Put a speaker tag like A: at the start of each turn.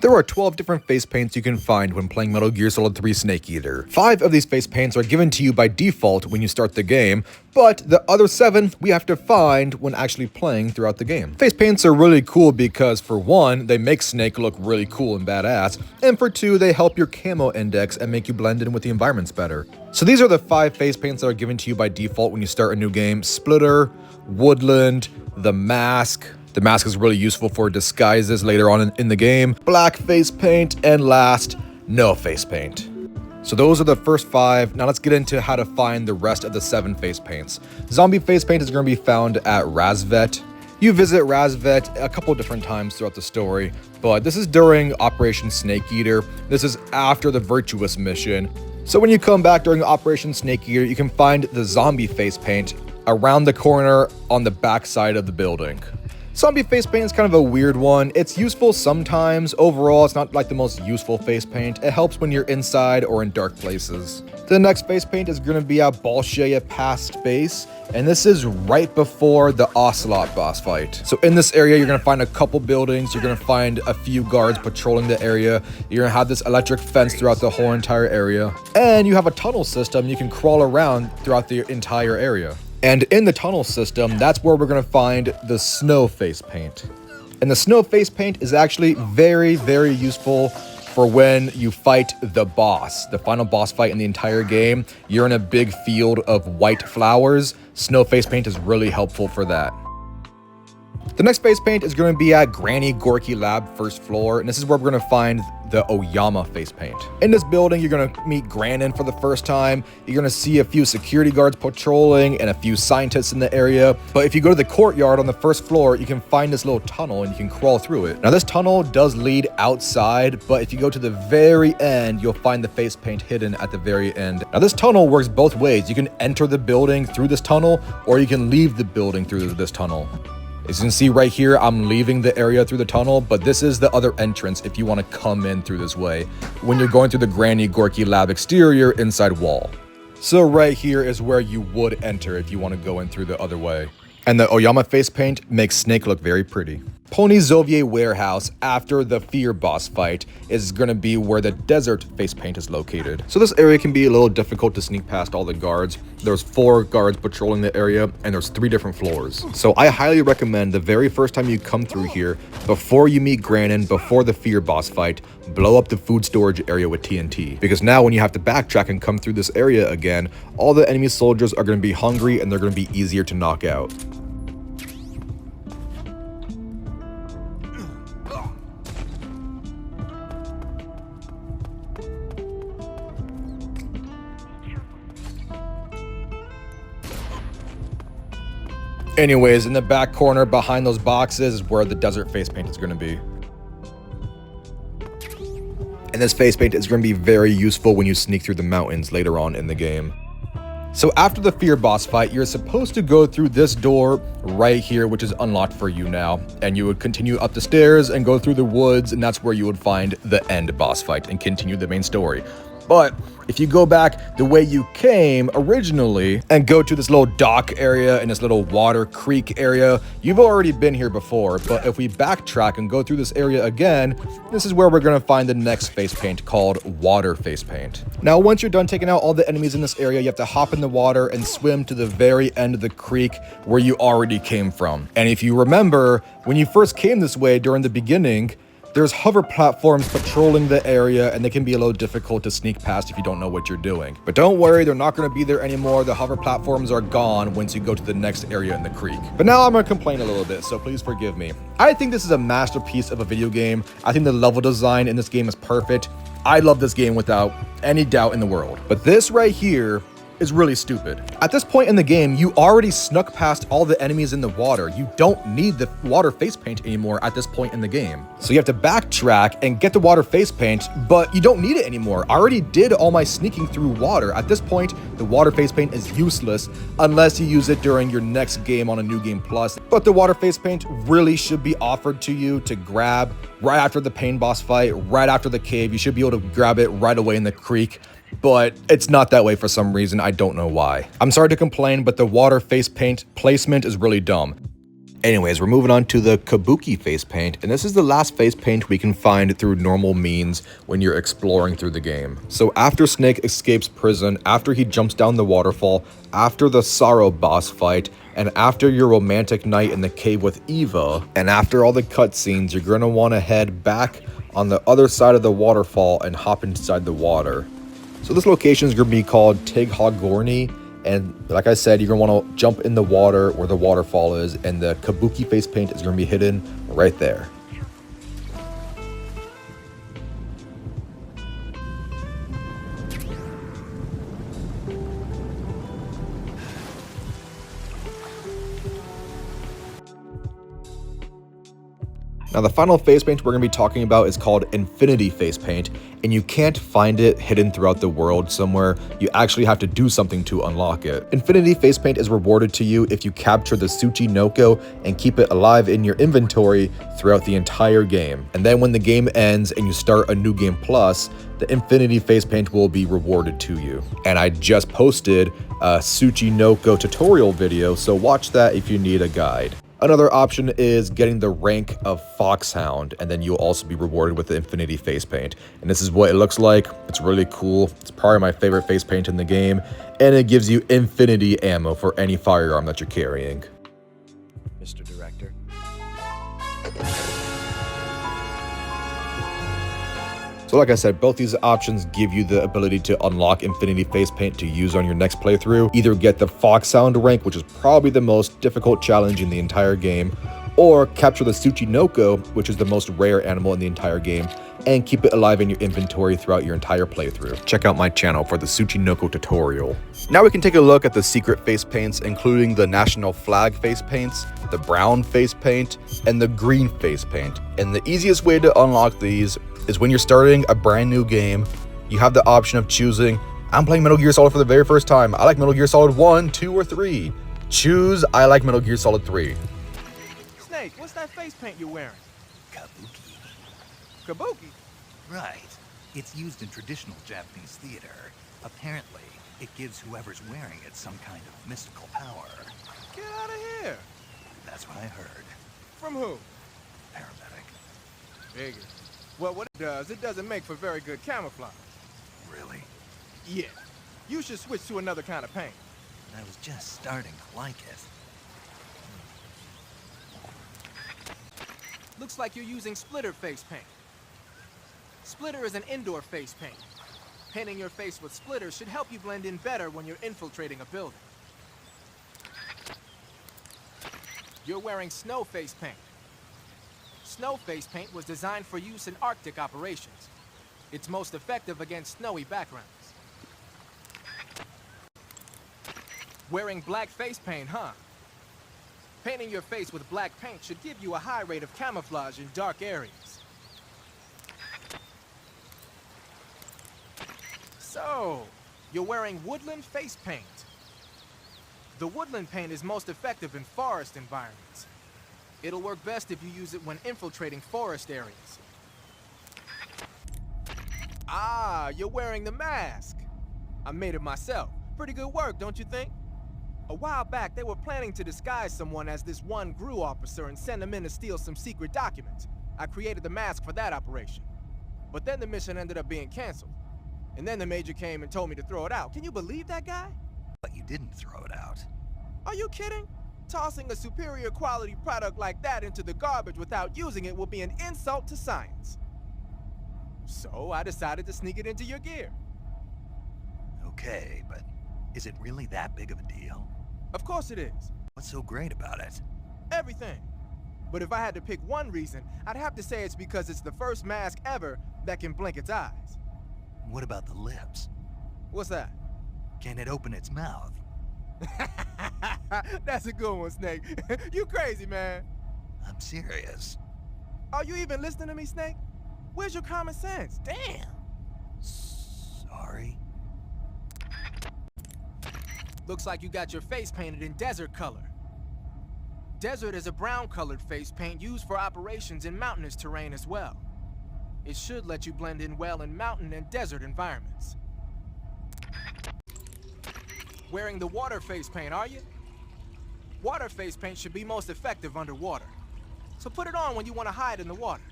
A: There are 12 different face paints you can find when playing Metal Gear Solid 3 Snake Eater. 5 of these face paints are given to you by default when you start the game, but the other 7 we have to find when actually playing throughout the game. Face paints are really cool because for 1, they make Snake look really cool and badass, and for 2, they help your camo index and make you blend in with the environments better. So these are the 5 face paints that are given to you by default when you start a new game: Splitter, Woodland, the Mask. The mask is really useful for disguises later on in the game. Black face paint, and last, no face paint. So those are the first 5. Now let's get into how to find the rest of the 7 face paints. Zombie face paint is going to be found at Razvet. You visit Razvet a couple different times throughout the story, but this is during Operation Snake Eater. This is after the Virtuous mission. So when you come back during Operation Snake Eater, you can find the zombie face paint around the corner on the back side of the building. Zombie face paint is kind of a weird one. It's useful sometimes. Overall, it's not like the most useful face paint. It helps when you're inside or in dark places. The next face paint is going to be at Bala Past base, and this is right before the Ocelot boss fight. So in this area, you're going to find a couple buildings. You're going to find a few guards patrolling the area. You're going to have this electric fence throughout the whole entire area. And you have a tunnel system. You can crawl around throughout the entire area. And in the tunnel system, that's where we're going to find the snow face paint. And the snow face paint is actually very, very useful for when you fight the boss, the final boss fight in the entire game. You're in a big field of white flowers. Snow face paint is really helpful for that. The next face paint is going to be at Granny Gorky Lab, first floor, and this is where we're going to find the Oyama face paint. In this building, you're going to meet Granin for the first time. You're going to see a few security guards patrolling and a few scientists in the area. But if you go to the courtyard on the first floor, you can find this little tunnel and you can crawl through it. Now, this tunnel does lead outside, but if you go to the very end, you'll find the face paint hidden at the very end. Now, this tunnel works both ways. You can enter the building through this tunnel, or you can leave the building through this tunnel. As you can see right here, I'm leaving the area through the tunnel, but this is the other entrance if you want to come in through this way when you're going through the Granny Gorky Lab exterior inside wall. So right here is where you would enter if you want to go in through the other way. And the Oyama face paint makes Snake look very pretty. Pony Zovier warehouse after the Fear boss fight is going to be where the desert face paint is located. So this area can be a little difficult to sneak past all the guards. There's 4 guards patrolling the area and there's 3 different floors. So I highly recommend the very first time you come through here, before you meet Granin, before the Fear boss fight, blow up the food storage area with TNT. Because now when you have to backtrack and come through this area again, all the enemy soldiers are going to be hungry and they're going to be easier to knock out. Anyways, in the back corner behind those boxes is where the desert face paint is going to be. And this face paint is going to be very useful when you sneak through the mountains later on in the game. So after the Fear boss fight, you're supposed to go through this door right here, which is unlocked for you now. And you would continue up the stairs and go through the woods, and that's where you would find the end boss fight and continue the main story. But if you go back the way you came originally and go to this little dock area and this little water creek area, you've already been here before. But if we backtrack and go through this area again, this is where we're going to find the next face paint called water face paint. Now, once you're done taking out all the enemies in this area, you have to hop in the water and swim to the very end of the creek where you already came from. And if you remember, when you first came this way during the beginning, there's hover platforms patrolling the area, and they can be a little difficult to sneak past if you don't know what you're doing. But don't worry, they're not going to be there anymore. The hover platforms are gone once you go to the next area in the creek. But now I'm going to complain a little bit, so please forgive me. I think this is a masterpiece of a video game. I think the level design in this game is perfect. I love this game without any doubt in the world. But this right here is really stupid. At this point in the game, you already snuck past all the enemies in the water. You don't need the water face paint anymore at this point in the game. So you have to backtrack and get the water face paint, but you don't need it anymore. I already did all my sneaking through water. At this point, the water face paint is useless unless you use it during your next game on a New Game Plus. But the water face paint really should be offered to you to grab right after the pain boss fight, right after the cave. You should be able to grab it right away in the creek. But it's not that way for some reason. I don't know why. I'm sorry to complain, but the water face paint placement is really dumb. Anyways, we're moving on to the Kabuki face paint, and this is the last face paint we can find through normal means when you're exploring through the game. So after Snake escapes prison, after he jumps down the waterfall, after the Sorrow boss fight, and after your romantic night in the cave with Eva, and after all the cutscenes, you're gonna want to head back on the other side of the waterfall and hop inside the water. So this location is gonna be called Tighagorni. And like I said, you're going to want to jump in the water where the waterfall is, and the Kabuki face paint is going to be hidden right there. Now the final face paint we're going to be talking about is called Infinity Face Paint, and you can't find it hidden throughout the world somewhere. You actually have to do something to unlock it. Infinity Face Paint is rewarded to you if you capture the Tsuchinoko and keep it alive in your inventory throughout the entire game. And then when the game ends and you start a new game plus, the Infinity Face Paint will be rewarded to you. And I just posted a Tsuchinoko tutorial video, so watch that if you need a guide. Another option is getting the rank of Foxhound, and then you'll also be rewarded with the Infinity Face Paint. And this is what it looks like. It's really cool. It's probably my favorite face paint in the game, and it gives you infinity ammo for any firearm that you're carrying.
B: Mr. Director.
A: So like I said, both these options give you the ability to unlock Infinity Face Paint to use on your next playthrough. Either get the Foxhound rank, which is probably the most difficult challenge in the entire game, or capture the Tsuchinoko, which is the most rare animal in the entire game, and keep it alive in your inventory throughout your entire playthrough. Check out my channel for the Tsuchinoko tutorial. Now we can take a look at the secret face paints, including the national flag face paints, the brown face paint, and the green face paint. And the easiest way to unlock these is when you're starting a brand new game, you have the option of choosing, I'm playing Metal Gear Solid for the very first time. I like Metal Gear Solid 1, 2, or 3. Choose, I like Metal Gear Solid 3.
B: Snake, what's that face paint you're wearing?
C: Kabuki.
B: Kabuki?
C: Right. It's used in traditional Japanese theater. Apparently, it gives whoever's wearing it some kind of mystical power.
B: Get out of here.
C: That's what I heard.
B: From who?
C: Paramedic.
B: Figure. Well, what it doesn't make for very good camouflage.
C: Really?
B: Yeah. You should switch to another kind of paint.
C: I was just starting to like it.
B: Looks like you're using splitter face paint. Splitter is an indoor face paint. Painting your face with splitter should help you blend in better when you're infiltrating a building. You're wearing snow face paint. Snow face paint was designed for use in Arctic operations. It's most effective against snowy backgrounds. Wearing black face paint, huh? Painting your face with black paint should give you a high rate of camouflage in dark areas. So, you're wearing woodland face paint. The woodland paint is most effective in forest environments. It'll work best if you use it when infiltrating forest areas. Ah, you're wearing the mask. I made it myself. Pretty good work, don't you think? A while back, they were planning to disguise someone as this one GRU officer and send them in to steal some secret documents. I created the mask for that operation. But then the mission ended up being canceled. And then the major came and told me to throw it out. Can you believe that guy?
C: But you didn't throw it out.
B: Are you kidding? Tossing a superior quality product like that into the garbage without using it will be an insult to science. So I decided to sneak it into your gear.
C: Okay, but is it really that big of a deal?
B: Of course it is.
C: What's so great about it?
B: Everything. But if I had to pick one reason, I'd have to say it's because it's the first mask ever that can blink its eyes.
C: What about the lips?
B: What's that?
C: Can it open its mouth?
B: That's a good one, Snake. You crazy, man.
C: I'm serious.
B: Are you even listening to me, Snake? Where's your common sense? Damn.
C: Sorry.
B: Looks like you got your face painted in desert color. Desert is a brown-colored face paint used for operations in mountainous terrain as well. It should let you blend in well in mountain and desert environments. Wearing the water face paint, are you? Water face paint should be most effective underwater. So put it on when you want to hide in the water.